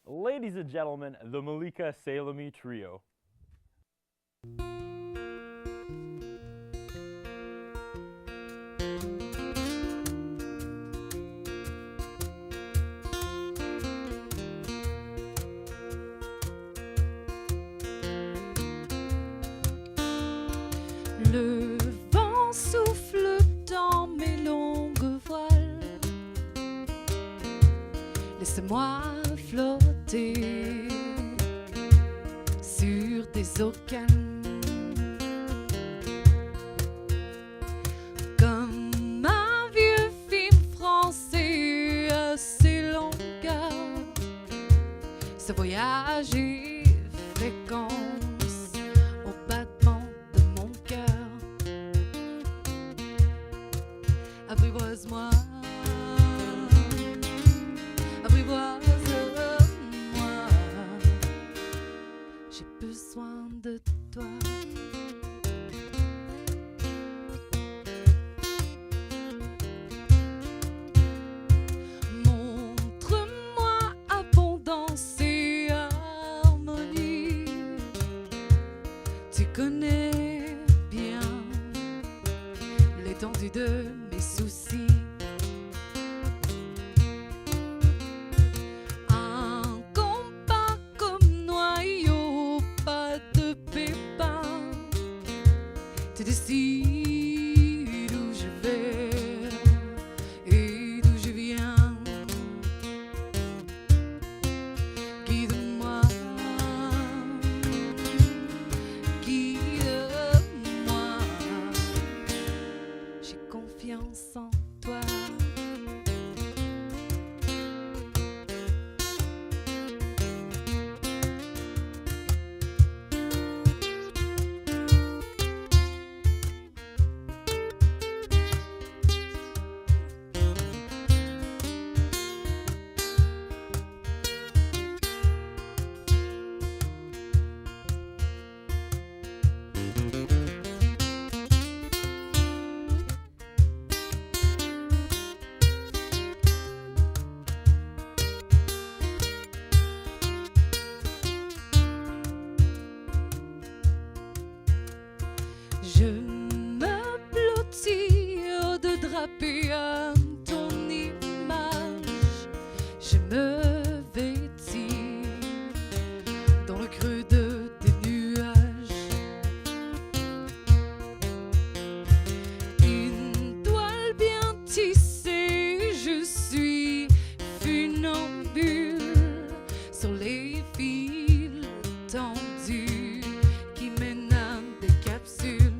Ladies and gentlemen, the Malika Sellami Trio. Le vent souffle dans mes longues voiles. Laisse-moi flotter sur des eaux calmes, comme un vieux film français à ses longueurs. Ce voyage est fréquence au battement de mon cœur. Apprivoise-moi, apprivoise-moi, j'ai besoin de toi. Montre-moi abondance et harmonie. Tu connais bien l'étendue de mes soucis. Un compas comme noyau, pas de pépins. Tu décides où je vais et d'où je viens. Guide-moi, guide-moi. J'ai confiance en toi. Je me blottis de draper à ton image. Je me vêtis dans le creux de tes nuages. Une toile bien tissée, je suis funambule sur les fils tendus qui mènent à des capsules.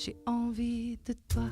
j'ai envie de toi.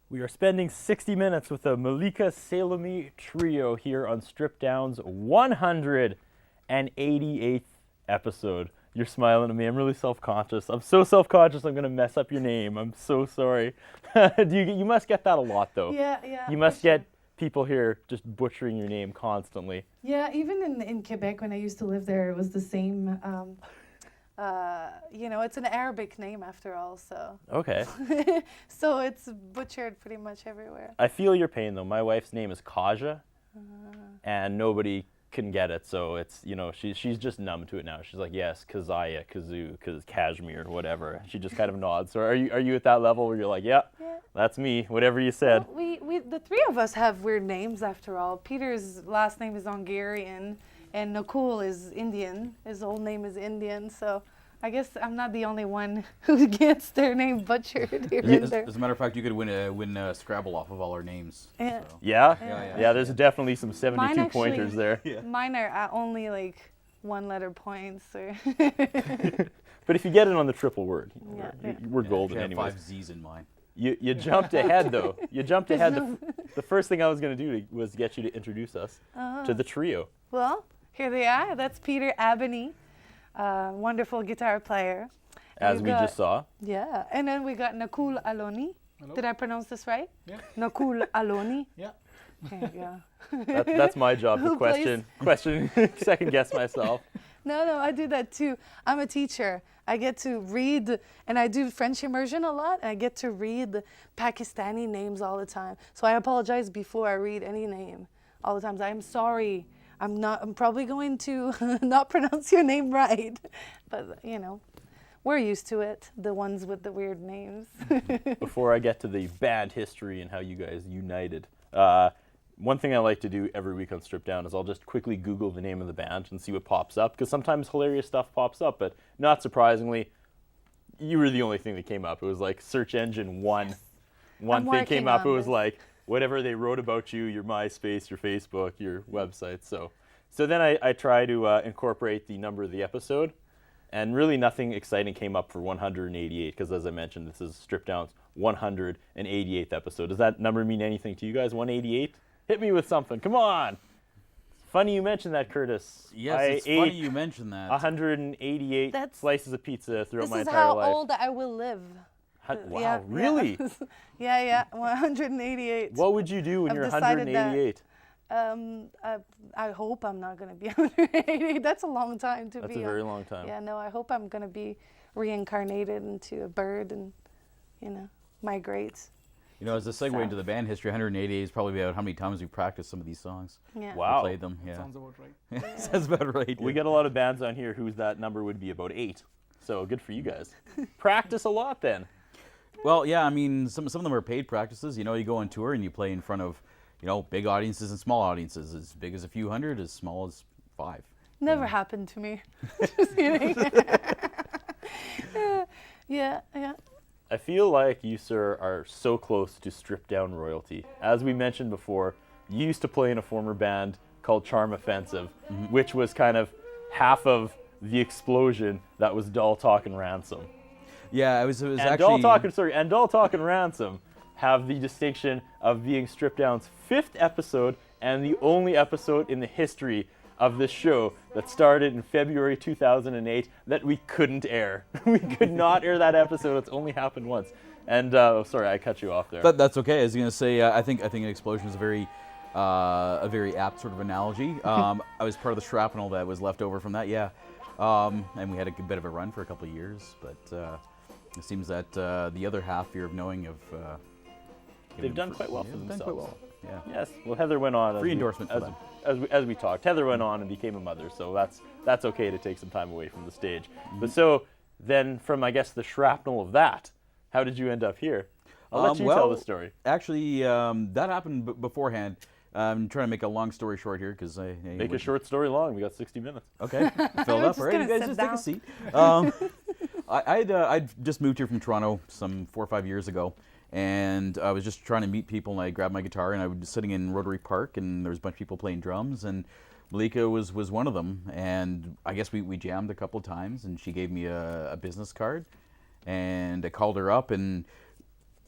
We are spending 60 minutes with the Malika Sellami trio here on Strip Down's 188th episode. You're smiling at me. I'm really self-conscious. I'm so self-conscious I'm going to mess up your name. I'm so sorry. You must get that a lot, though. Yeah. You must get people here just butchering your name constantly. Yeah, even in Quebec, when I used to live there, it was the same. It's an Arabic name after all, so. Okay. So it's butchered pretty much everywhere. I feel your pain, though. My wife's name is Kaja, and nobody can get it, so it's, she's just numb to it now. She's like, yes, Kazaya, Kazoo, Kashmir, whatever. She just kind of nods. So are you at that level where you're like, yeah, that's me, whatever you said? Well, we the three of us have weird names after all. Peter's last name is Hungarian, and Nakul is Indian. His old name is Indian, so I guess I'm not the only one who gets their name butchered here and there. As a matter of fact, you could win Scrabble off of all our names. Yeah. So. Yeah, there's definitely some 72 Mine pointers there. Yeah. Mine are only like one-letter points. Or But if you get it on the triple word, we're Yeah, golden I have anyways. 5 Z's in mine. You jumped ahead, though. You jumped ahead. The first thing I was going to do was get you to introduce us to the trio. Well, here they are. That's Peter Abney, wonderful guitar player. As we just saw. Yeah, and then we got Nakul Aloni. Hello. Did I pronounce this right? Yeah. Nakul Aloni. Yeah. There you go. That's my job to Who question, second guess myself. No, I do that too. I'm a teacher. I get to read, and I do French immersion a lot, and I get to read Pakistani names all the time. So I apologize before I read any name all the time. I'm sorry. I'm probably going to not pronounce your name right. But, we're used to it, the ones with the weird names. Before I get to the band history and how you guys united, one thing I like to do every week on Strip Down is I'll just quickly Google the name of the band and see what pops up, because sometimes hilarious stuff pops up, but not surprisingly, you were the only thing that came up. It was like search engine one thing came up. It was like whatever they wrote about you, your MySpace, your Facebook, your website. So then I try to incorporate the number of the episode, and really nothing exciting came up for 188, because as I mentioned, this is Strip Down's 188th episode. Does that number mean anything to you guys, 188? Hit me with something. Come on. Funny you mentioned that, Curtis. Yes, it's funny you mentioned that. 188 slices of pizza throughout my This is entire how life. old I will live. Wow, Yeah, really? Yeah, 188. What would you do when I've you're decided that. 188? I hope I'm not going to be 188. That's a long time to be. That's a very long time. Yeah, no, I hope I'm going to be reincarnated into a bird and, migrate. As a segue into the band history, 188 is probably about how many times we practiced some of these songs. Yeah. Wow. We played them. Yeah. Sounds about right. Sounds about right. We get a lot of bands on here whose that number would be about 8. So good for you guys. Practice a lot then. Well, yeah, I mean, some of them are paid practices. You go on tour and you play in front of, big audiences and small audiences, as big as a few hundred, as small as 5. Never happened to me. Just kidding. Yeah. I feel like you, sir, are so close to Strip Down royalty. As we mentioned before, you used to play in a former band called Charm Offensive, which was kind of half of the explosion that was Doll Talk and Ransom. Yeah, it was And actually... Doll Talk and Ransom have the distinction of being Strip Down's 5th episode and the only episode in the history of this show that started in February 2008 that we couldn't air. We could not air that episode. It's only happened once. And sorry, I cut you off there. That's okay. I was going to say, I think an explosion is a very apt sort of analogy. I was part of the shrapnel that was left over from that, yeah. And we had a good bit of a run for a couple of years, but it seems that the other half, Fear of Knowing, have... They've done quite well for Done themselves. quite well, yeah. Yes. Well, Heather went on. Free endorsement for them. As we talked, Heather went on and became a mother, so that's okay to take some time away from the stage. But so then, from I guess the shrapnel of that, how did you end up here? I'll let you tell the story. Actually, that happened beforehand. I'm trying to make a long story short here because Make a short story long. We got 60 minutes. Okay, filled up. just All right, you gonna guys sit just take down. a seat. I'd just moved here from Toronto some 4 or 5 years ago, and I was just trying to meet people. And I grabbed my guitar, and I was sitting in Rotary Park, and there was a bunch of people playing drums, and Malika was one of them. And I guess we jammed a couple of times, and she gave me a business card, and I called her up, and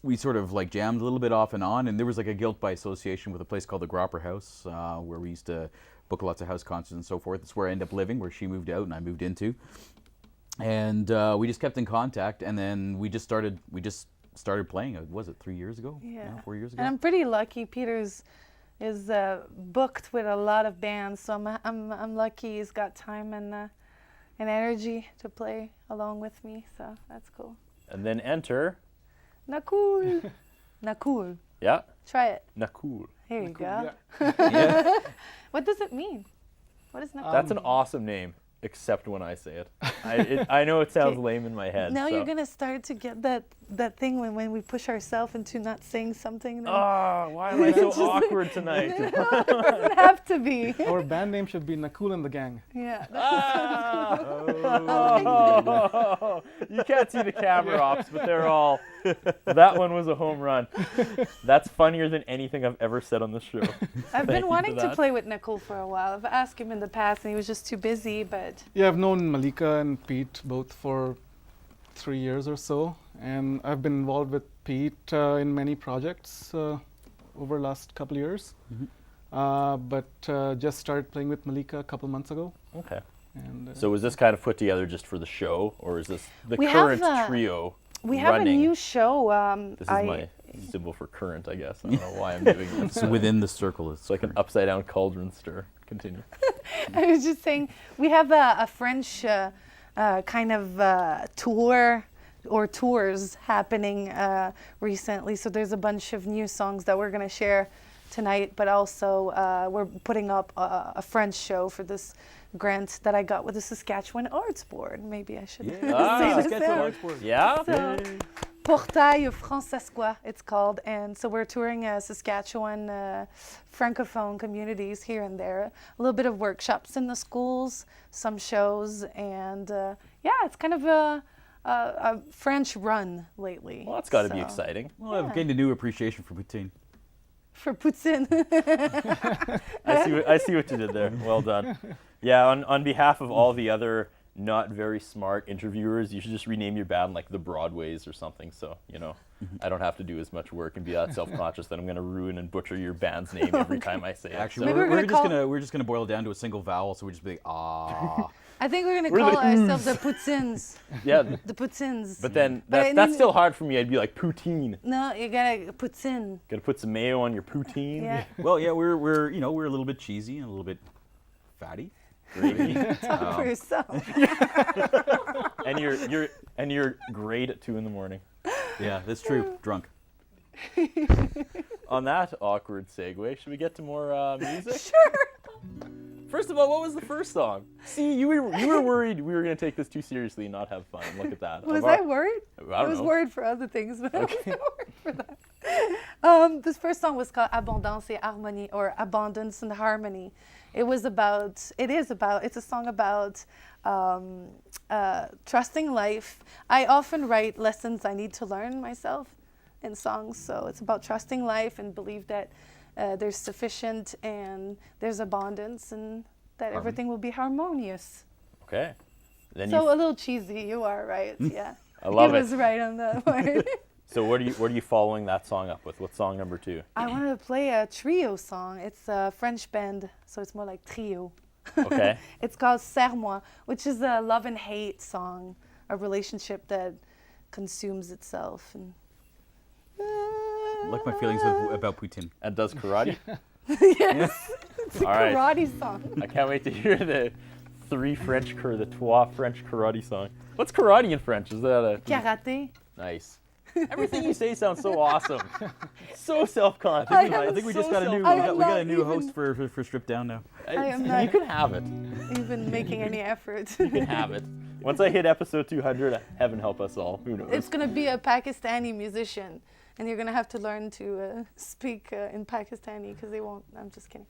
we sort of like jammed a little bit off and on, and there was like a guilt by association with a place called the Gropper House, where we used to book lots of house concerts and so forth. It's where I ended up living, where she moved out and I moved into. And we just kept in contact, and then we just started playing. Was it 3 years ago? Yeah. No, 4 years ago? And I'm pretty lucky. Peter's is booked with a lot of bands, so I'm lucky he's got time and energy to play along with me. So that's cool. And then enter. Nakul. Nakul. Yeah. Try it. Nakul. Here you go. Yeah. What does it mean? What is Nakul? That's an awesome name, except when I say it. I know it sounds lame in my head. Now so. you're gonna start to get that thing when we push ourselves into not saying something. Then Oh, why am I so Just- awkward tonight? it doesn't have to be. Our band name should be Nakul and the Gang. Yeah. Oh, you can't see the camera ops, but they're all. That one was a home run. That's funnier than anything I've ever said on the show. I've Thank you been for wanting to that. play with Nicole for a while. I've asked him in the past, and he was just too busy. But Yeah, I've known Malika and Pete both for 3 years or so, and I've been involved with Pete in many projects over the last couple of years. But just started playing with Malika a couple months ago. Okay. And So was this kind of put together just for the show, or is this the We have, current trio? we have running? a new show. This is my symbol for current, I guess. I don't know why I'm doing this. So within the circle is It's like an upside down cauldron stir. Continue. I was just saying, we have a French kind of tour or tours happening recently. So there's a bunch of new songs that we're going to share tonight, but also we're putting up a French show for this grant that I got with the Saskatchewan Arts Board. Maybe I should say this out. Yeah? So, Portail Francescois, it's called, and so we're touring Saskatchewan francophone communities here and there. A little bit of workshops in the schools, some shows, and yeah, it's kind of a French run lately. Well, that's got to be So, exciting. Well, I've gained a new appreciation for poutine. For Poutine. I see what you did there. Well done. Yeah, on behalf of all the other not very smart interviewers, you should just rename your band like the Broadways or something. So, I don't have to do as much work and be that self-conscious that I'm going to ruin and butcher your band's name every time I say it. Actually, So- Maybe we're just gonna boil it down to a single vowel, so we just be like, ah. I think we're going to We're call the ourselves the Poutines. yeah, The Poutines. but then But I that's mean- still hard for me. I'd be like poutine. No, you got to Poutine. Got to put some mayo on your poutine. Yeah. Well, yeah, we're a little bit cheesy and a little bit fatty. Gravy. Talk for yourself. and you're great at 2 a.m. Yeah, that's true. Drunk. On that awkward segue, should we get to more music? Sure. First of all, what was the first song? See, you were worried we were going to take this too seriously and not have fun. Look at that. Was I worried? I was don't know. worried for other things, but I wasn't worried for that. This first song was called Abondance et Harmonie, or Abundance and Harmony. It's a song about trusting life. I often write lessons I need to learn myself in songs, so it's about trusting life and believe that there's sufficient and there's abundance and that everything will be harmonious. Okay. Then So a little cheesy, you are right, yeah. I love He it. was right on that part. So what are you following that song up with? What's song number 2? I wanted to play a trio song. It's a French band, so it's more like trio. Okay. It's called Serre-moi, which is a love and hate song, a relationship that consumes itself. And Like my feelings about poutine. And does karate? yes, it's a All right. karate song. I can't wait to hear the trois French karate song. What's karate in French? Is that a Karate. nice? Everything you say sounds so awesome. So self-conscious. I I am think we so just got a new I am we got not a new even- host for Strip Down now. I am You not- can have it. Even making any effort. You can have it. Once I hit episode 200, heaven help us all. Who knows? It's gonna be a Pakistani musician, and you're gonna have to learn to speak in Pakistani because they won't. I'm just kidding.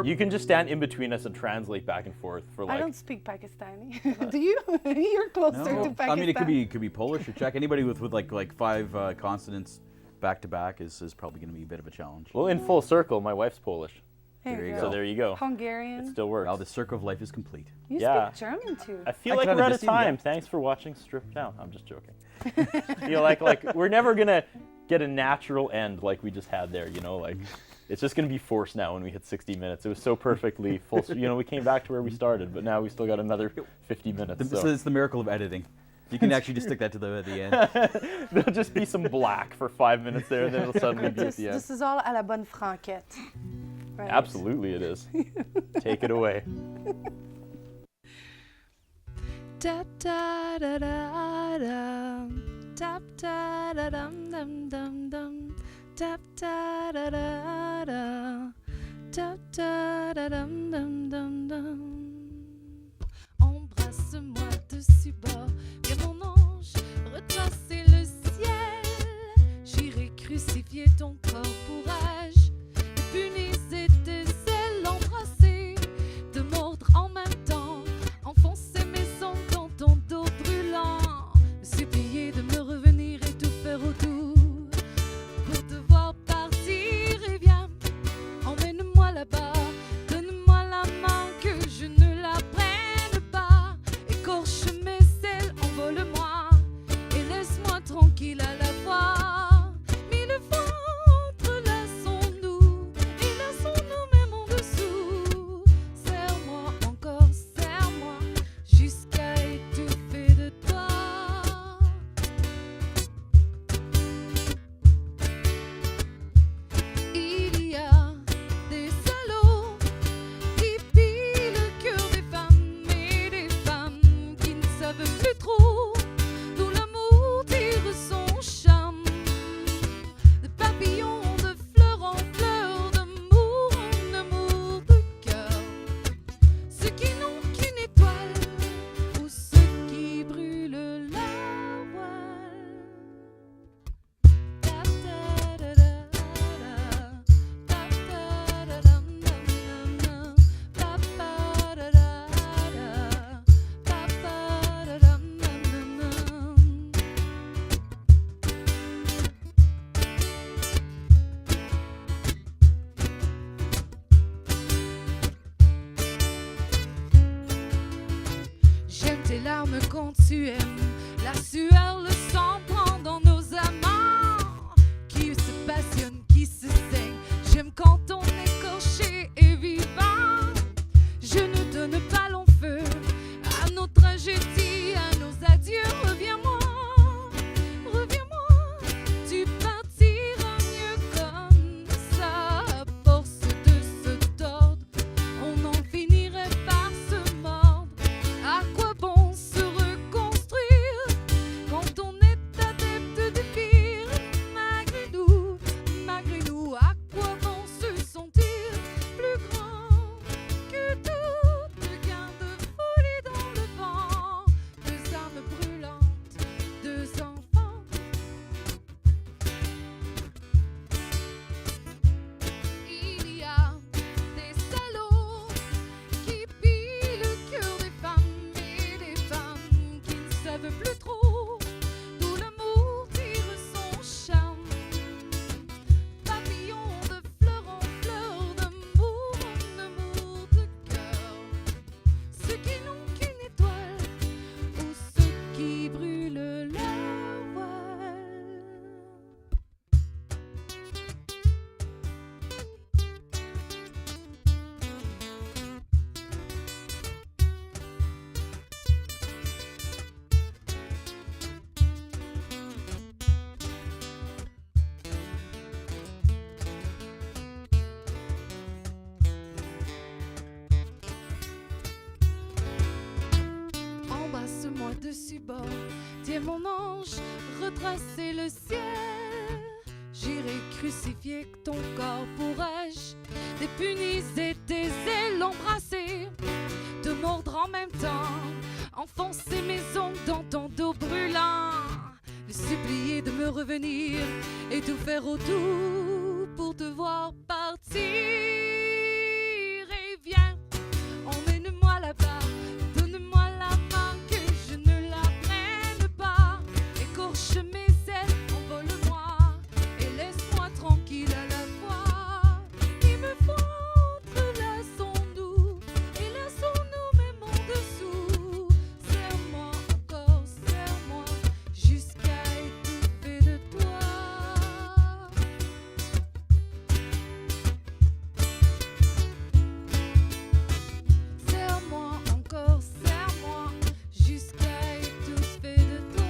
You can just stand in between us and translate back and forth for I like. don't speak Pakistani. Do you? You're closer to Pakistan. I mean, it could be Polish or Czech. Anybody with like 5 consonants back to back is probably going to be a bit of a challenge. Well, in full circle, my wife's Polish, There you so go. there you go. Hungarian. It still works. Well, the circle of life is complete. You Yeah. speak German too. I feel I like can we're out of understand time. that. Thanks for watching Stripped Down. I'm just joking. I feel like we're never gonna get a natural end like we just had there. You know, like it's just gonna be forced now when we hit 60 minutes. It was so perfectly full. You know, we came back to where we started, but now we still got another 50 minutes. So it's the miracle of editing. You can actually just stick that to the end. There'll just be some black for 5 minutes there, and then it'll suddenly be at the end. This is all à la bonne franquette. Right. Absolutely, it is. Take it away. Tap da da da dum, tap da da dum dum dum dum, tap da da da da, tap da da dum dum dum dum. Embrasse-moi dessus bord, viens mon ange, retracer le ciel. J'irai crucifier ton corps pourrais-je, te puniser tes ailes, embrasser, te mordre en même temps, enfoncer mes ongles dans ton dos brûlant, me supplier de me revenir et tout faire autour pour te voir partir. Et viens, emmène-moi là-bas, donne-moi la main que je ne la prenne pas, écorche mes ailes, envole-moi et laisse-moi tranquille à la fois. Mille fois entrelaçons-nous et laissons-nous même en dessous. Serre-moi encore, serre-moi jusqu'à étouffer de toi. Il y a des salauds qui pillent le cœur des femmes et des femmes qui ne savent plus trop d'où l'amour tire son charme. De papillon, de fleur en fleur, d'amour en amour de cœur. Ceux qui n'ont qu'une étoile ou ceux qui brûlent la voile. Tap da da da da, tap da da dum dum dum dum, tap da da da da, tap da da dum dum dum dum. J'aime tes larmes quand tu aimes, la sueur, le sang prend dans nos amants, qui se passionnent, qui se saignent. J'aime quand on est écorché et vivant. Je ne donne pas long feu à nos tragédies, à nos adieux. Reviens-moi, reviens-moi, tu partiras mieux comme ça. À force de se tordre, on en finirait par se mordre. À quoi bon se reconstruire quand on est adepte du pire? Malgré nous, à quoi bon se sentir plus grand que toute gain de folie dans le vent? Deux armes brûlantes, deux enfants. Il y a des salauds qui pillent le cœur des femmes et des femmes qui ne savent plus trop d'où l'amour tire son charme. Papillon, de fleur en fleur, d'amour en amour de cœur. Ceux qui n'ont qu'une étoile ou ceux qui brûlent la voile. Embrasse-moi dessus bord, tiens mon ange, retracer le ciel. J'irai crucifier ton corps, pourrais-je dépuniser tes ailes, embrasser, te mordre en même temps, enfoncer mes ongles dans ton dos brûlant, le supplier de me revenir et tout faire autour pour te voir partir. Et viens, emmène-moi là-bas, donne-moi la main que je ne la prenne pas. Écorche mes ailes, envole-moi et laisse-moi tranquille à la fois. Il me faut entrelaçons doux et laissons-nous même en dessous. Serre-moi encore, serre-moi jusqu'à étouffer de toi. Serre-moi encore, serre-moi jusqu'à étouffer de toi.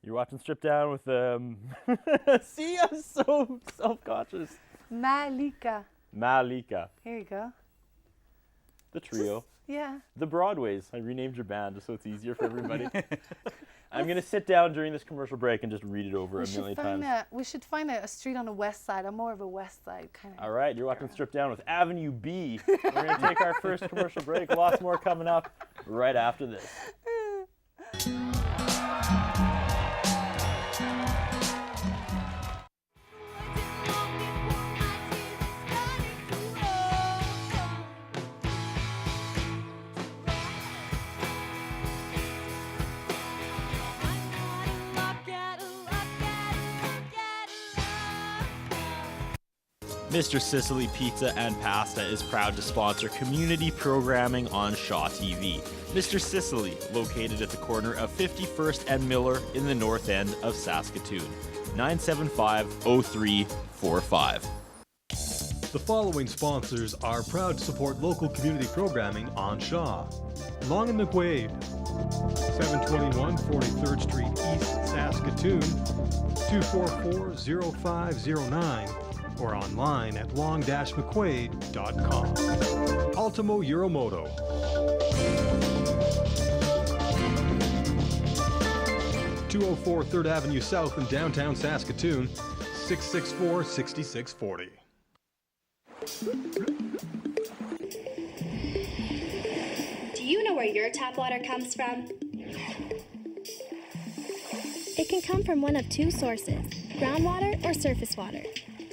You're watching Strip Down with See, I'm so self-conscious. Malika. Malika, Here you go. the trio. Yeah. The Broadways. I renamed your band just so it's easier for everybody. I'm going to sit down during this commercial break and just read it over a million times. We should find a street on the west side. I'm more of a west side kind of. All right, you're watching Strip Down with Avenue B. We're going to take our first commercial break. Lots more coming up right after this. Mr. Sicily Pizza and Pasta is proud to sponsor community programming on Shaw TV. Mr. Sicily, located at the corner of 51st and Miller in the north end of Saskatoon. 975-0345. The following sponsors are proud to support local community programming on Shaw. Long and McQuaid, 721 43rd Street East, Saskatoon, 244-0509, or online at long-mcquaid.com. Ultimo Euromoto. (204 3rd Avenue South in downtown Saskatoon), 664-6640. Do you know where your tap water comes from? It can come from one of two sources, groundwater or surface water.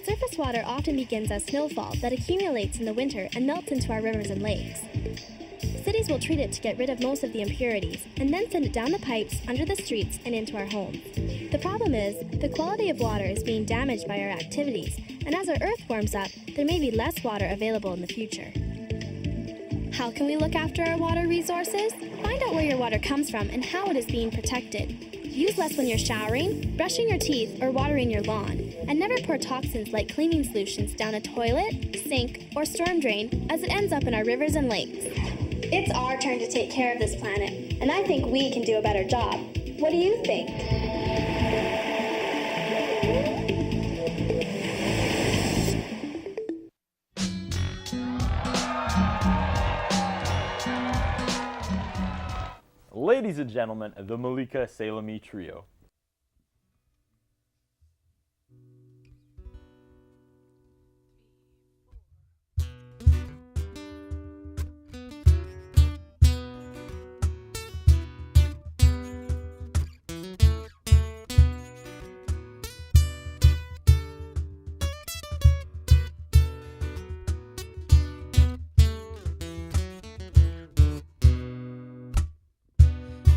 Surface water often begins as snowfall that accumulates in the winter and melts into our rivers and lakes. Cities will treat it to get rid of most of the impurities and then send it down the pipes, under the streets, and into our homes. The problem is, the quality of water is being damaged by our activities, and as our earth warms up, there may be less water available in the future. How can we look after our water resources? Find out where your water comes from and how it is being protected. Use less when you're showering, brushing your teeth, or watering your lawn. And never pour toxins like cleaning solutions down a toilet, sink, or storm drain, as it ends up in our rivers and lakes. It's our turn to take care of this planet, and I think we can do a better job. What do you think? Ladies and gentlemen, the Malika Sellami Trio.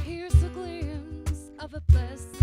Here's a glimpse of a blessed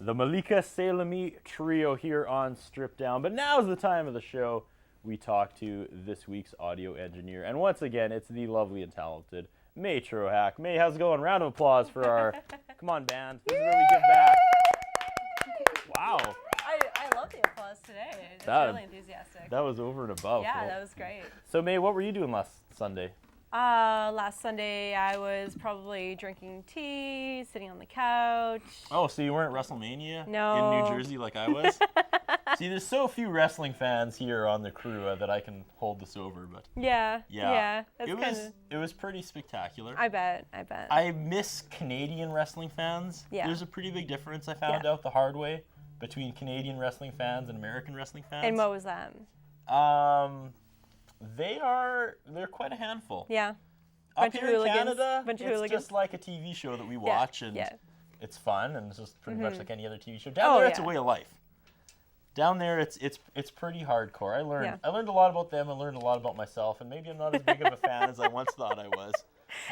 the Malika Sellami trio here on Strip Down. But now's the time of the show we talk to this week's audio engineer. And once again, it's the lovely and talented May Trohack. May, how's it going? Round of applause for our, come on band, this is where we give back. Wow. I love the applause today. It's That- really enthusiastic. That was over and above. Yeah, that was great. So May, what were you doing last Sunday? Last Sunday I was probably drinking tea, sitting on the couch. Oh, so you weren't at WrestleMania No. in New Jersey like I was? See, there's so few wrestling fans here on the crew that I can hold this over, but Yeah. That's it kind was of. it was pretty spectacular. I bet. I miss Canadian wrestling fans. Yeah. There's a pretty big difference I found Yeah. out the hard way between Canadian wrestling fans and American wrestling fans. And what was that? They're quite a handful. Yeah. Up Bunch of here in hooligans. Canada, Bunch of it's hooligans. just like a TV show that we watch, and yeah. it's fun, and it's just pretty much like any other TV show. Down Oh, there, it's a yeah. way of life. Down there, it's pretty hardcore. Yeah. I learned a lot about them. I learned a lot about myself, and maybe I'm not as big of a fan as I once thought I was.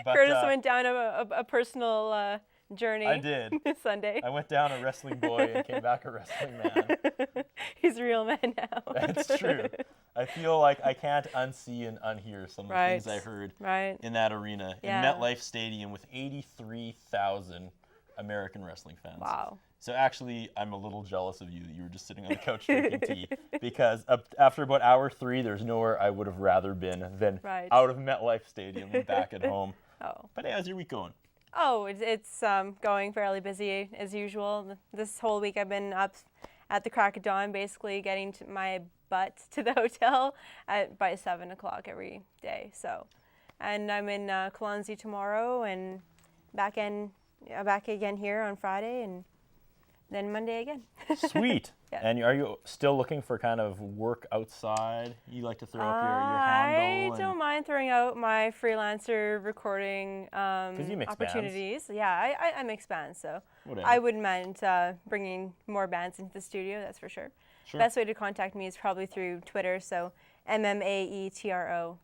But, Curtis went down a personal journey. I did. Sunday. I went down a wrestling boy and came back a wrestling man. He's a real man now. That's true. I feel like I can't unsee and unhear some of the things I heard in that arena Yeah. in MetLife Stadium with 83,000 American wrestling fans. Wow. So actually, I'm a little jealous of you that you were just sitting on the couch drinking tea, because after about hour 3, there's nowhere I would have rather been than out of MetLife Stadium and back at home. Oh. But hey, how's your week going? Oh, it's going fairly busy as usual. This whole week I've been up at the crack of dawn, basically getting my butt to the hotel by 7 o'clock every day. So, and I'm in Kalonzi tomorrow, and back again here on Friday, and then Monday again. Sweet. Yeah. And are you still looking for kind of work outside? You like to throw up your handle? I don't mind throwing out my freelancer recording you mix opportunities. bands. Yeah, I mix bands, so Whatever. I wouldn't mind bringing more bands into the studio, that's for sure. Sure. Best way to contact me is probably through Twitter, so MMAETRO.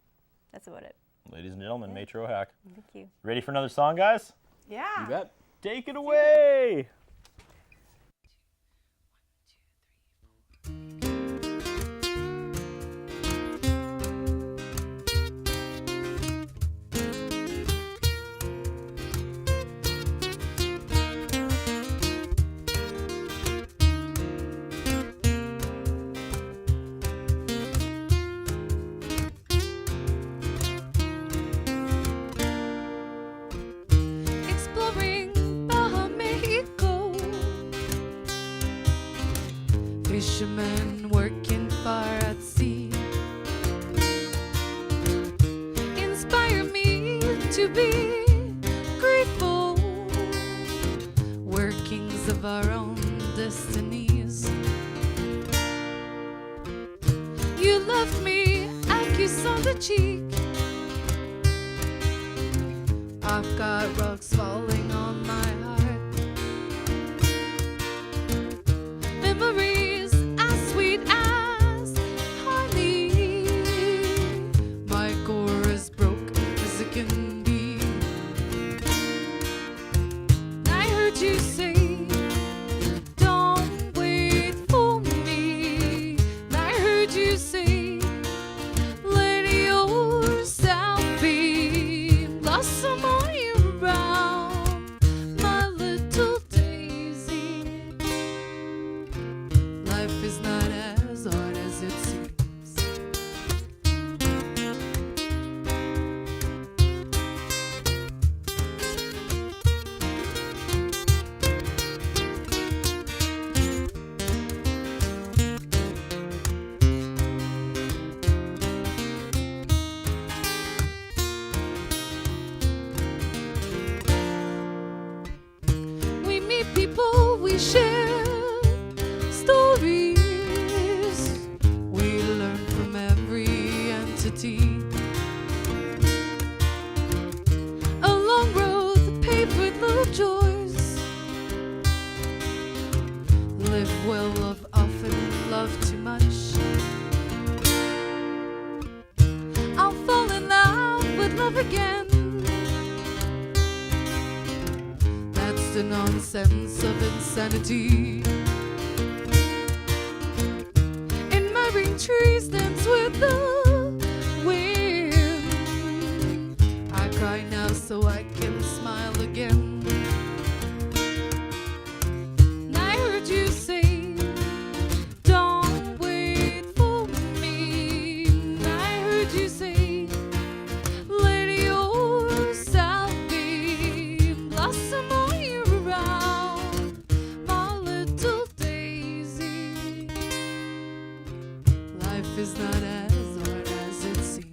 That's about it. Ladies and gentlemen, May Trohack. Thank you. Ready for another song, guys? Yeah. You bet. Take it away! Exploring Baja, Mexico. Fishermen working far at sea inspire me to be grateful. Workings of our own destinies. You left me a kiss on the cheek. I've got rocks falling on my heart. Memories as sweet as honey. My core is broke as it can be. I heard you say, don't wait for me. I heard you say, let yourself be blossom on your brow, my little daisy. Life is not as hard as it seems. We meet people, we share stories. We learn from every entity. A long road paved with little joys. Live well, love often, love too much. I'll fall in love with love again. That's the nonsense of insanity. the wind. I cry now so I can smile again. And I heard you say, don't wait for me. And I heard you say, let yourself be, blossom all year around, my little daisy. Life is not as hard as it seems.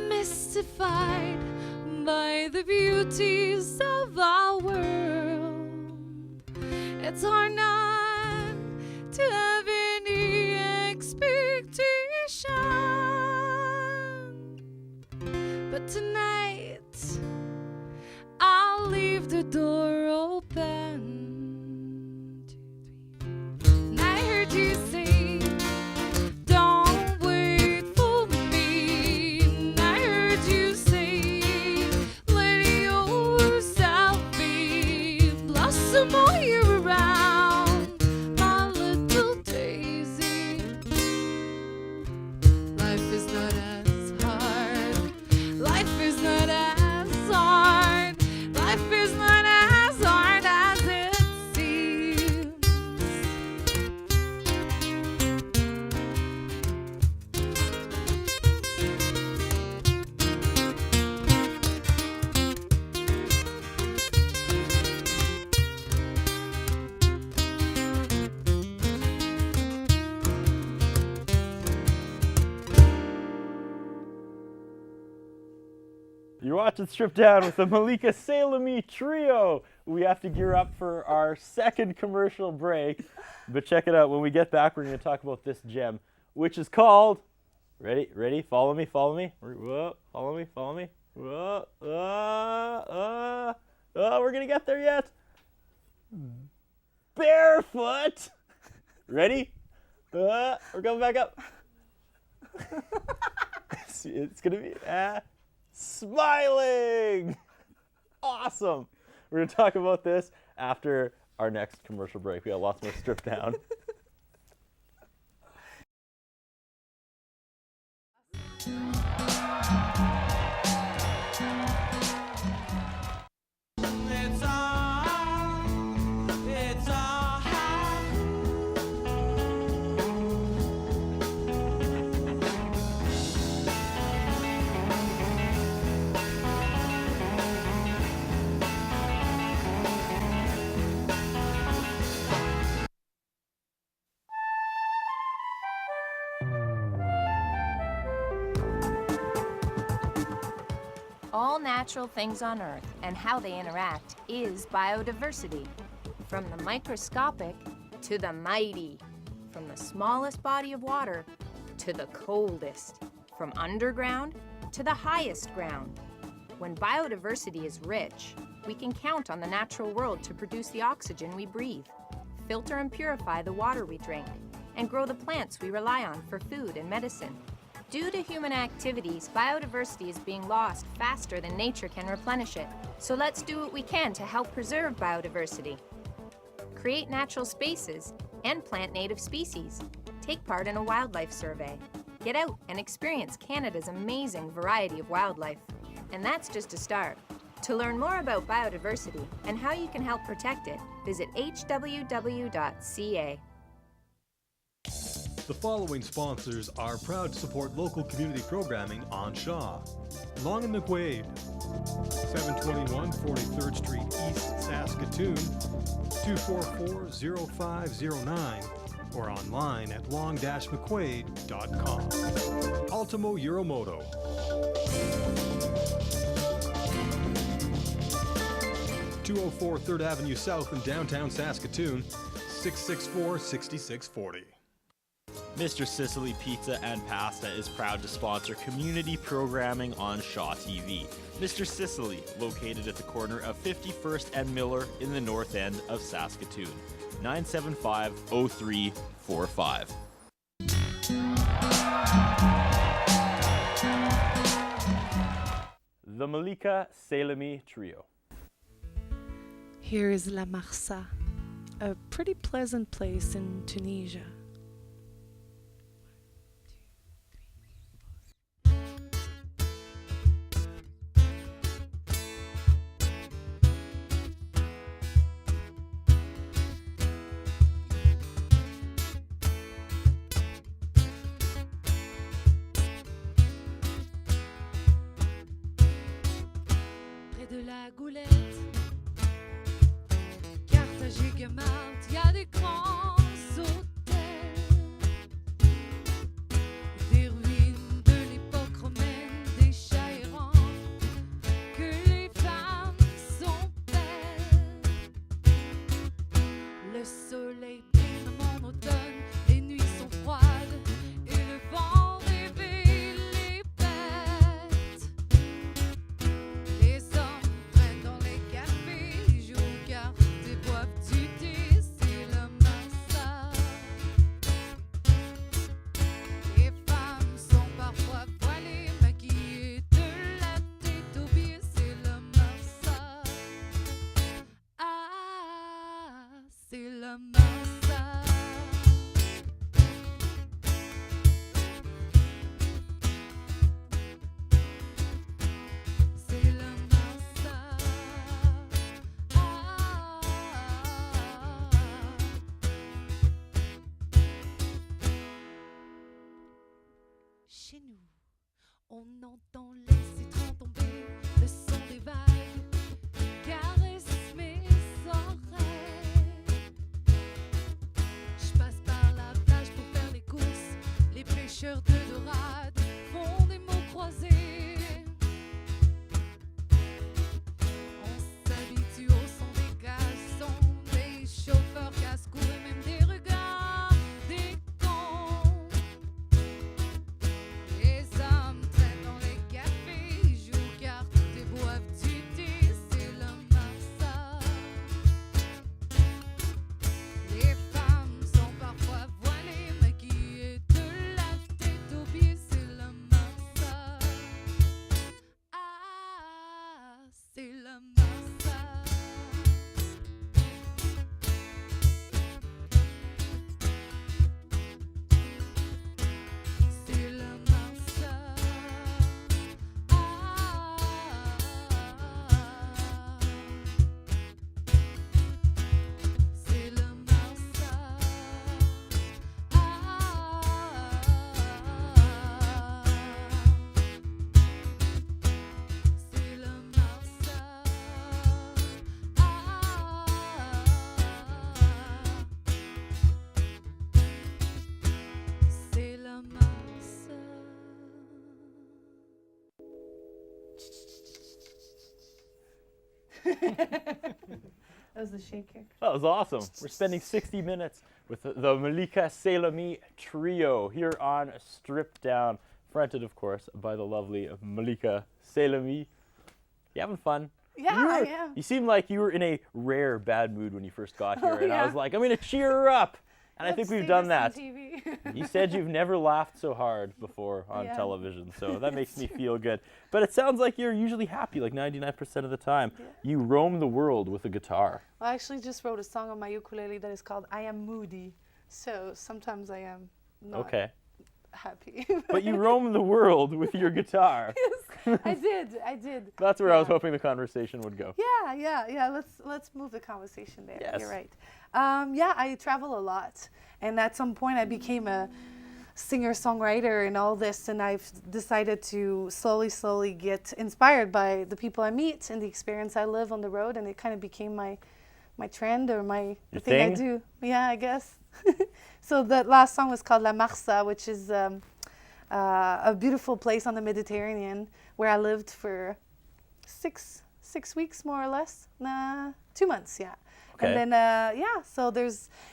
Mystified by the beauties of our world, it's hard not to have any expectation. But tonight, I'll leave the door open. And I heard you say, don't wait for me. And I heard you say, let yourself be, blossom all year around, my little daisy. Life is not as hard. Life is not as hard. Life is not as hard as it seems. You're watching Strip Down with the Malika Sellami trio. We have to gear up for our second commercial break. But check it out. When we get back, we're going to talk about this gem, which is called... Ready? Follow me. Whoa, follow me. Whoa, we're going to get there yet. Barefoot. Ready? We're coming back up. It's going to be... smiling! Awesome! We're going to talk about this after our next commercial break. We got lots more Strip Down. All natural things on Earth and how they interact is biodiversity. From the microscopic to the mighty, from the smallest body of water to the coldest, from underground to the highest ground. When biodiversity is rich, we can count on the natural world to produce the oxygen we breathe, filter and purify the water we drink, and grow the plants we rely on for food and medicine. Due to human activities, biodiversity is being lost faster than nature can replenish it. So let's do what we can to help preserve biodiversity. Create natural spaces and plant native species. Take part in a wildlife survey. Get out and experience Canada's amazing variety of wildlife. And that's just a start. To learn more about biodiversity and how you can help protect it, visit hww.ca. The following sponsors are proud to support local community programming on Shaw. Long and McQuaid, 721 43rd Street East, Saskatoon, 244-0509, or online at long-mcquaid.com. Ultimo Euromoto. 204 3rd Avenue South in downtown Saskatoon, 664-6640. Mr. Sicily Pizza and Pasta is proud to sponsor community programming on Shaw TV. Mr. Sicily, located at the corner of 51st and Miller in the north end of Saskatoon. 975-0345. The Malika Sellami Trio. Here is La Marsa, a pretty pleasant place in Tunisia. Près de la Goulette, Carthagé-Gamarde, y a des grands hôtels, des ruines de l'époque romaine, des chats errants, que les femmes sont belles. Le soleil brille en automne, les nuits sont froides et le vent réveille les bêtes. Les hommes traînent dans les cafés, ils jouent aux cartes et boivent du thé, c'est le massa. Les femmes sont parfois voilées, maquillées de la tête aux pieds, c'est le massa. Ah, c'est le massa. C'est le massa. Chez nous, on entend les citrons tomber, le son des vagues caresse mes oreilles. Je passe par la plage pour faire les courses, les pêcheurs de dorade font des mots croisés. On s'habitue au son des caissons, des chauffeurs casse-cou et même des regards des cons. Les hommes traînent dans les cafés, ils jouent aux cartes et boivent du thé, c'est le massa. Les femmes sont parfois voilées, maquillées de la tête aux pieds, c'est le massa. Ah, c'est le massa. C'est le massa. Ah, c'est le massa. Ah, c'est le massa. C'est le massa. That was the shaker. That was awesome. We're spending 60 minutes with the Malika Sellami Trio here on Stripped Down, fronted, of course, by the lovely Malika Sellami. You having fun? Yeah, You I were- am. You seemed like you were in a rare bad mood when you first got here, and I yeah. was like, I'm going to cheer her up. And I think Let's we've see done this on that. TV. You said you've never laughed so hard before on Yeah. television, so that makes me feel good. But it sounds like you're usually happy, like 99% of the time. Yeah. You roam the world with a guitar. I actually just wrote a song on my ukulele that is called I Am Moody. So sometimes I am not Okay. happy. But you roam the world with your guitar. Yes, I did. That's where I was Yeah. hoping the conversation would go. Yeah. Let's move the conversation there. Yes. You're right. Yeah, I travel a lot, and at some point I became a singer-songwriter and all this, and I've decided to slowly get inspired by the people I meet and the experience I live on the road, and it kind of became my trend or the Your thing I thing? do. Yeah, I guess. So the last song was called La Marsa, which is a beautiful place on the Mediterranean where I lived for six weeks more or less. 2 months, yeah. Okay. And then so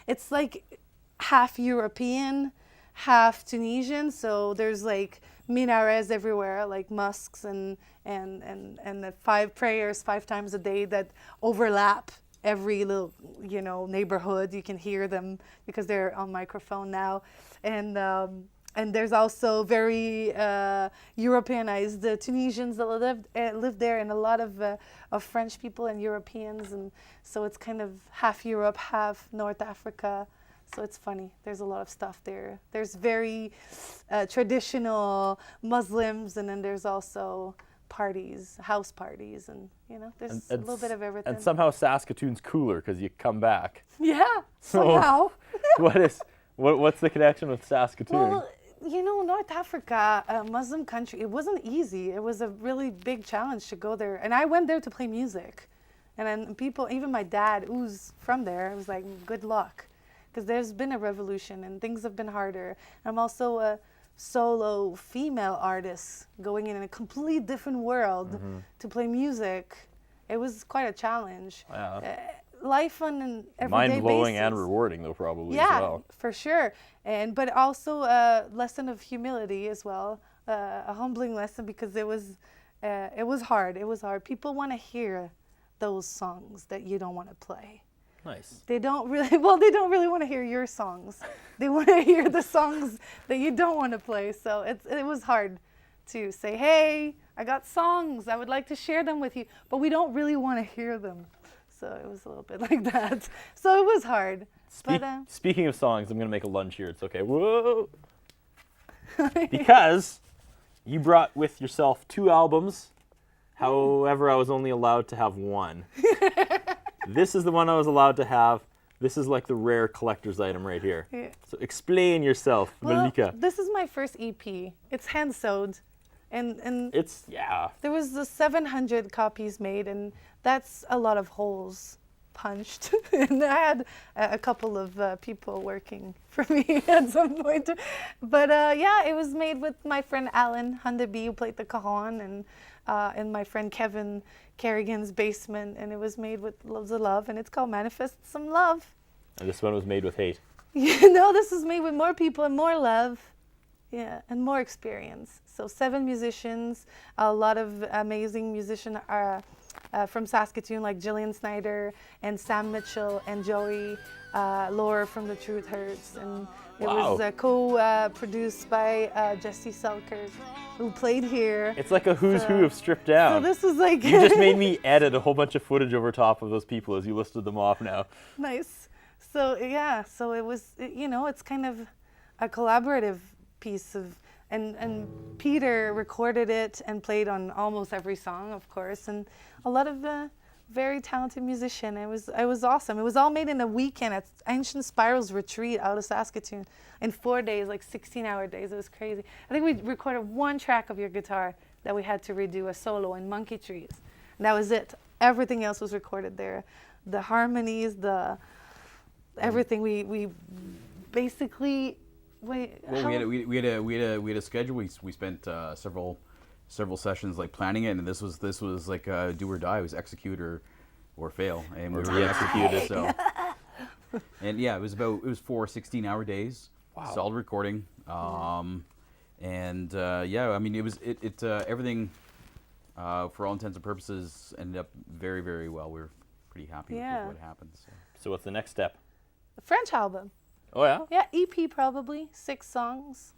it's like half European, half Tunisian, so there's like minarets everywhere, like mosques and the 5 prayers 5 times a day that overlap every little, you know, neighborhood. You can hear them because they're on microphone now, and there's also very Europeanized Tunisians that live there, and a lot of French people and Europeans, and so it's kind of half Europe, half North Africa. So it's funny. There's a lot of stuff there. There's very traditional Muslims, and then there's also parties, house parties, and you know, there's a little bit of everything. And somehow Saskatoon's cooler because you come back. Yeah, somehow. What's the connection with Saskatoon? Well, you know, North Africa, a Muslim country, it wasn't easy. It was a really big challenge to go there. And I went there to play music. And then people, even my dad, who's from there, was like, good luck. Because there's been a revolution and things have been harder. I'm also a solo female artist going in a complete different world to play music. It was quite a challenge. Life on an everyday Mind-blowing basis. and rewarding, though, probably, as Yeah, well. for sure. But also a lesson of humility as well, a humbling lesson, because it was hard. It was hard. People want to hear those songs that you don't want to play. Nice. They don't really want to hear your songs. They want to hear the songs that you don't want to play. So it was hard to say, hey, I got songs. I would like to share them with you. But we don't really want to hear them. So it was a little bit like that. So it was hard. Speaking of songs, I'm going to make a lunge here. It's okay. Whoa. Because you brought with yourself 2 albums. However, I was only allowed to have 1. This is the one I was allowed to have. This is like the rare collector's item right here. Yeah. So explain yourself, Malika. This is my first EP. It's hand sewed. And it's, yeah. There was the 700 copies made, and that's a lot of holes punched. And I had a couple of people working for me at some point. But yeah, it was made with my friend Alan Hundaby, who played the cajon, and my friend Kevin Kerrigan's basement, and it was made with loads of love, and it's called Manifest Some Love. And this one was made with hate. You know, this was made with more people and more love. Yeah, and more experience. So 7 musicians, a lot of amazing musicians from Saskatoon, like Jillian Snyder and Sam Mitchell and Joey Laura from The Truth Hurts. And it was co-produced by Jesse Selkirk, who played here. It's like a who's who of stripped down. So this was like... You just made me edit a whole bunch of footage over top of those people as you listed them off now. Nice. So yeah, so it was, you know, it's kind of a collaborative piece of, and Peter recorded it and played on almost every song, of course, and a lot of very talented musician. It was awesome. It was all made in a weekend at Ancient Spirals Retreat out of Saskatoon in 4 days, like 16-hour days. It was crazy. I think we recorded 1 track of your guitar that we had to redo, a solo in Monkey Trees. And that was it. Everything else was recorded there. The harmonies, everything. We basically. Wait. Well, we had a schedule. We spent several sessions like planning it, and this was like do or die. It was execute or fail, and we were executed. So, and yeah, it was 4 16-hour days. Wow. Solid recording. And yeah, I mean it everything for all intents and purposes ended up very, very well. We were pretty happy with what happened. So what's the next step? The French album. Oh yeah? Yeah, EP probably. 6 songs.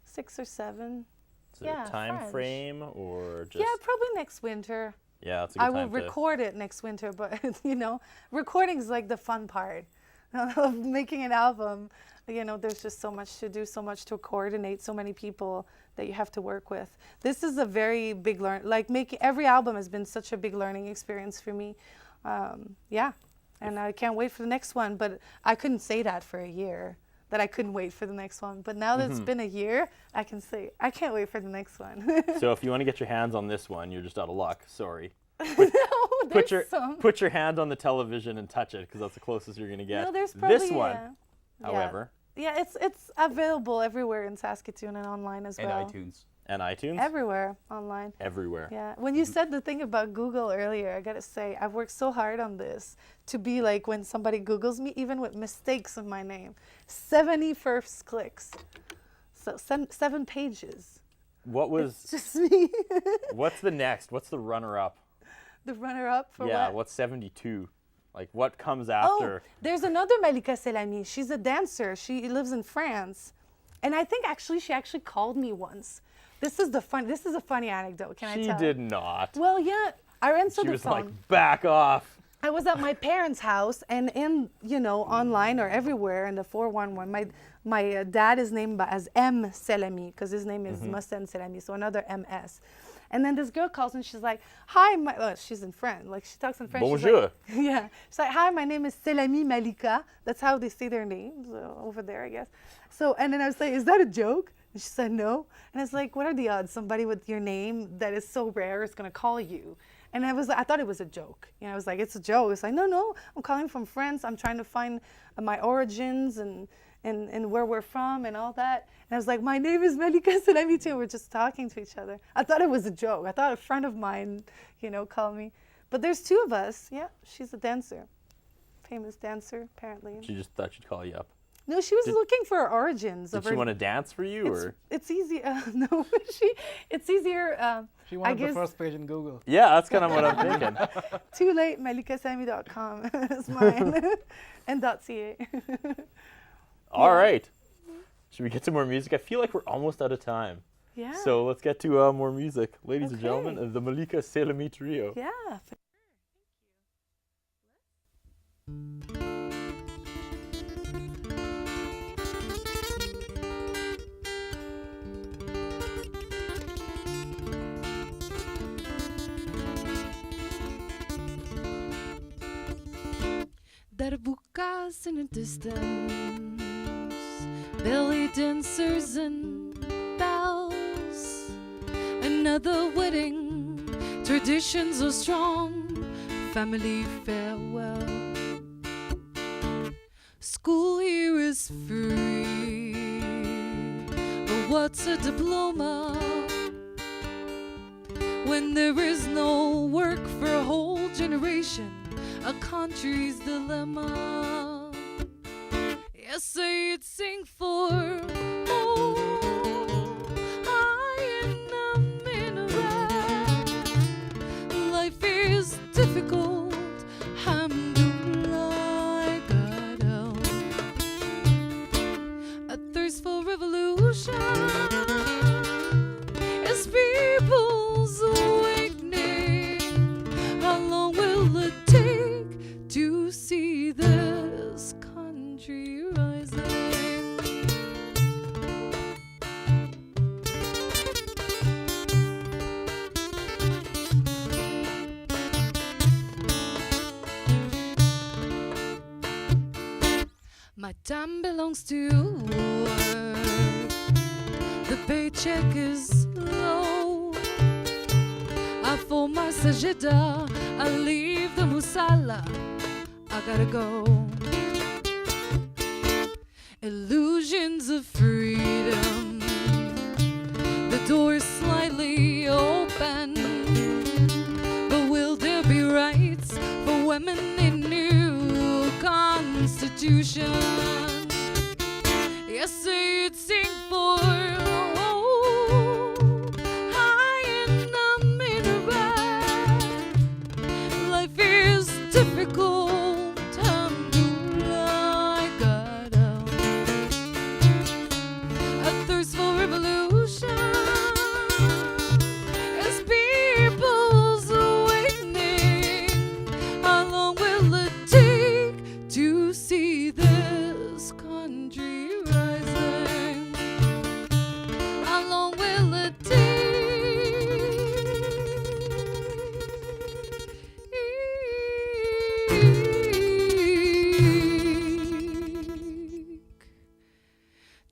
6 or 7. Is there a time frame or just... Yeah, probably next winter. Yeah, that's a good time I will record it next winter, but you know, recording is like the fun part of making an album. You know, there's just so much to do, so much to coordinate, so many people that you have to work with. This is a very big making every album has been such a big learning experience for me. Yeah. And I can't wait for the next one, but I couldn't say that for a year, that I couldn't wait for the next one. But now that it's been a year, I can say, I can't wait for the next one. So if you want to get your hands on this one, you're just out of luck. Sorry. Put your hand on the television and touch it, because that's the closest you're going to get. No, there's probably, this one, however. Yeah, it's available everywhere in Saskatoon and online as well. And iTunes. And iTunes? Everywhere online. Everywhere. Yeah. When you said the thing about Google earlier, I got to say, I've worked so hard on this to be like when somebody Googles me, even with mistakes of my name, 70 first clicks. So 7 pages. What was? It's just me. What's the next? What's the runner-up? The runner-up for Yeah, what? what's 72? Like, what comes Oh, after? there's another Malika Sellami. She's a dancer. She lives in France. And I think she actually called me once. This is a funny anecdote. Can I tell? She did not. Well, yeah. I answered She the was phone. like, back off. I was at my parents' house, and online or everywhere in the 411, my dad is named as M. Sellami because his name is Mohsen Sellami, so another MS. And then this girl calls and she's like, "Hi, she's in French, like she talks in French." She's Bonjour. like, yeah, she's like, "Hi, my name is Sellami Malika." That's how they say their names over there, I guess. So, and then I was like, "Is that a joke?" And she said, "No." And I was like, "What are the odds somebody with your name that is so rare is gonna call you?" And I thought it was a joke. I was like, "It's a joke." It's like, no, I'm calling from France. I'm trying to find my origins and where we're from and all that. And I was like, "My name is Malika Sellami too." We're just talking to each other. I thought it was a joke. I thought a friend of mine, called me. But there's 2 of us. Yeah, she's a dancer, famous dancer apparently. She just thought she'd call you up. No, she was looking for her origins. Did she want to dance for you, or? It's easy. No, it's easier. She wanted I guess, the first page in Google. Yeah, that's kind of what I'm thinking. Too late. MalikaSellami.com is mine, and .ca. All right. Should we get to more music? I feel like we're almost out of time. Yeah. So let's get to more music. Ladies and Okay. gentlemen, the Malika Sellami Trio. Yeah. Darbukas in the distance, belly dancers and bells. Another wedding, traditions are strong, family farewell. School here is free, but what's a diploma when there is no work for a whole generation? A country's dilemma. Yes, I'd sing for high in the minaret. Life is difficult. Alhamdulillah, God help. A thirst for revolution is people's awakening. How long will it take to see this country rising? My time belongs to work. The paycheck is low. I fold my sajida, I leave the musalla, I gotta go. Illusions of freedom, the door is slightly open, but will there be rights for women in new constitution? Yes, I'd sing for high in the minaret. Life is difficult. Alhamdulillah, God help. A thirst for revolution is people's awakening. How long will it take to see this country rising? How long will it take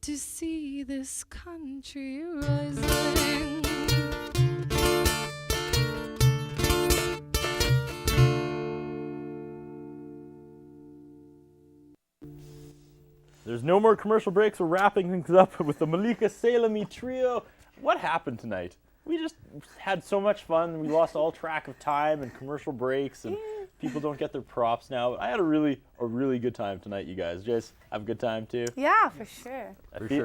to see this country rising? There's no more commercial breaks. We're wrapping things up with the Malika Sellami Trio. What happened tonight? We just had so much fun. We lost all track of time and commercial breaks and people don't get their props now. But I had a really good time tonight, you guys. Jace, have a good time too? Yeah, for sure.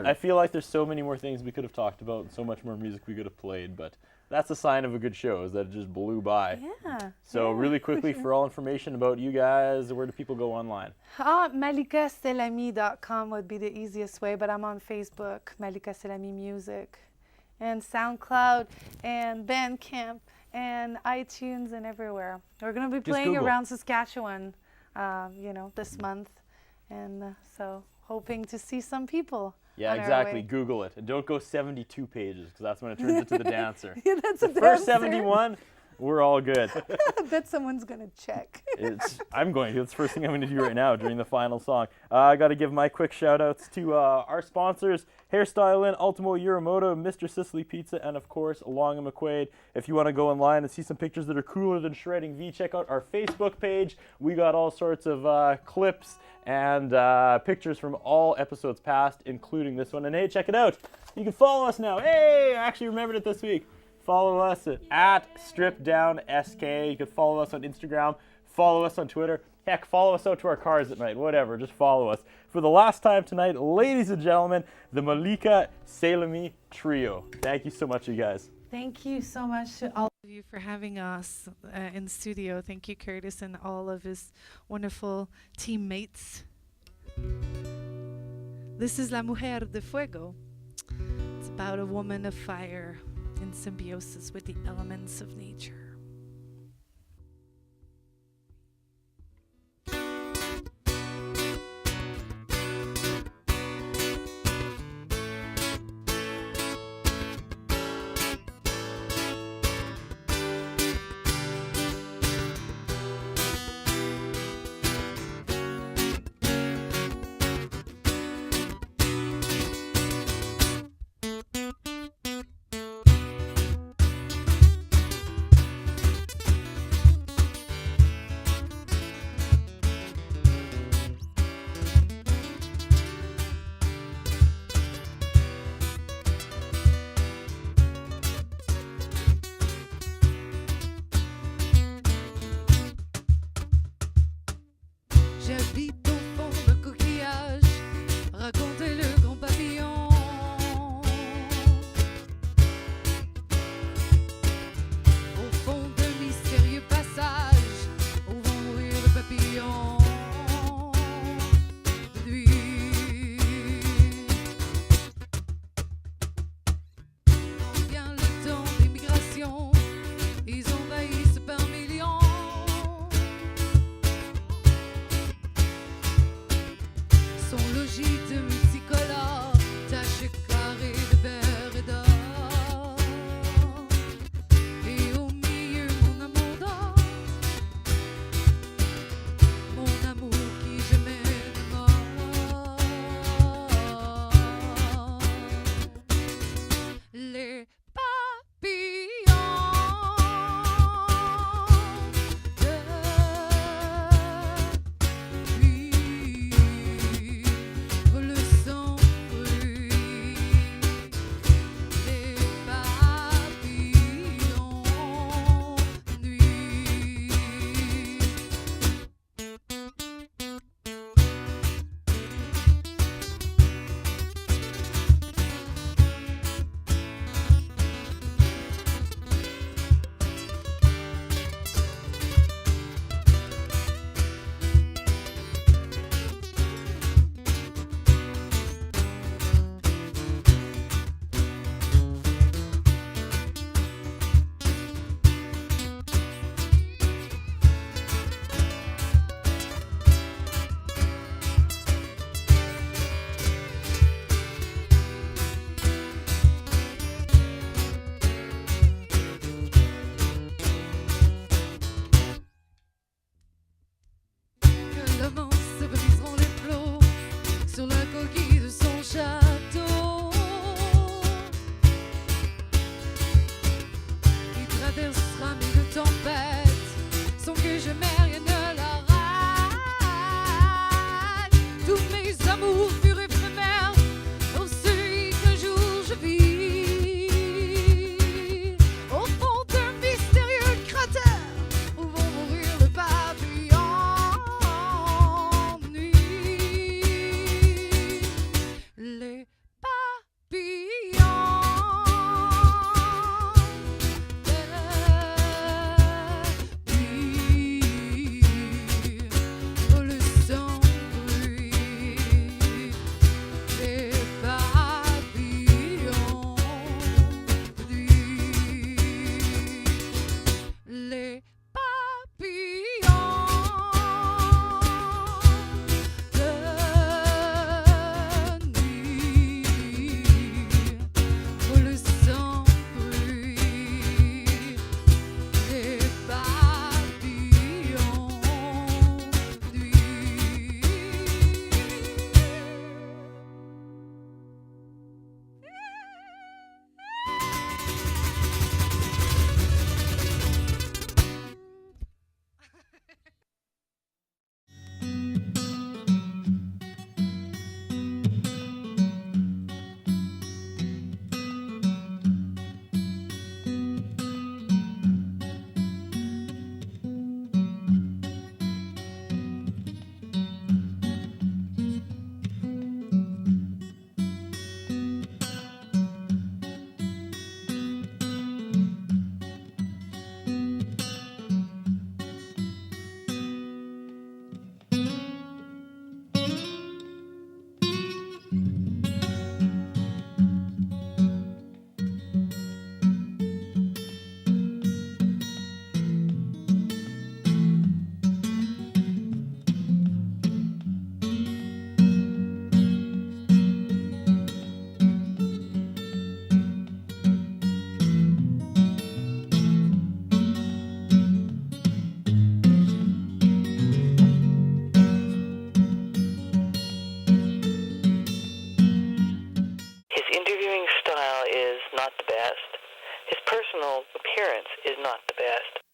I feel like there's so many more things we could have talked about and so much more music we could have played, but that's a sign of a good show, is that it just blew by. Yeah. So really quickly, for all information about you guys, where do people go online? MalikaSellami.com would be the easiest way, but I'm on Facebook, Malika Sellami Music, and SoundCloud, and Bandcamp, and iTunes, and everywhere. We're going to be playing Google. around Saskatchewan, this month, and so hoping to see some people. Yeah, on our exactly. way. Google it. And don't go 72 pages, because that's when it turns into the dancer. Yeah, that's a First dancer. 71, we're all good. I bet someone's going to check. I'm going to. That's the first thing I'm going to do right now during the final song. I got to give my quick shout-outs to our sponsors, Hairstyle Inn, Ultimo Uramoto, Mr. Sicily Pizza, and of course, Long and McQuaid. If you want to go online and see some pictures that are cooler than Shredding V, check out our Facebook page. We got all sorts of clips and pictures from all episodes past, including this one. And hey, check it out. You can follow us now. Hey, I actually remembered it this week. Follow us at StripDownSK. You can follow us on Instagram. Follow us on Twitter. Heck, follow us out to our cars at night. Whatever, just follow us. For the last time tonight, ladies and gentlemen, the Malika Sellami Trio. Thank you so much, you guys. Thank you so much to all of you for having us in studio. Thank you, Curtis, and all of his wonderful teammates. This is La Mujer de Fuego. It's about a woman of fire in symbiosis with the elements of nature. J'habite au fond d'un coquillage, racontez le grand papillon. Au fond d'un mystérieux passage, où vont mourir le papillon de nuit. Quand vient le temps des migrations, ils envahissent par millions. Son logis de multicolores, taches carrées de verre et d'or. Et au milieu, mon amour d'or, mon amour qui jamais ne mord. Les papillons de nuit. Le sang brûle, les papillons nuit. Que le vent se briseront les flots sur la coquille de son château. Il traversera mille tempêtes sans que jamais rien ne l'arrête. Tous mes amours furent éphémères dans celui qu'un jour je vis. Au fond d'un mystérieux cratère où vont mourir le papillon. not the best.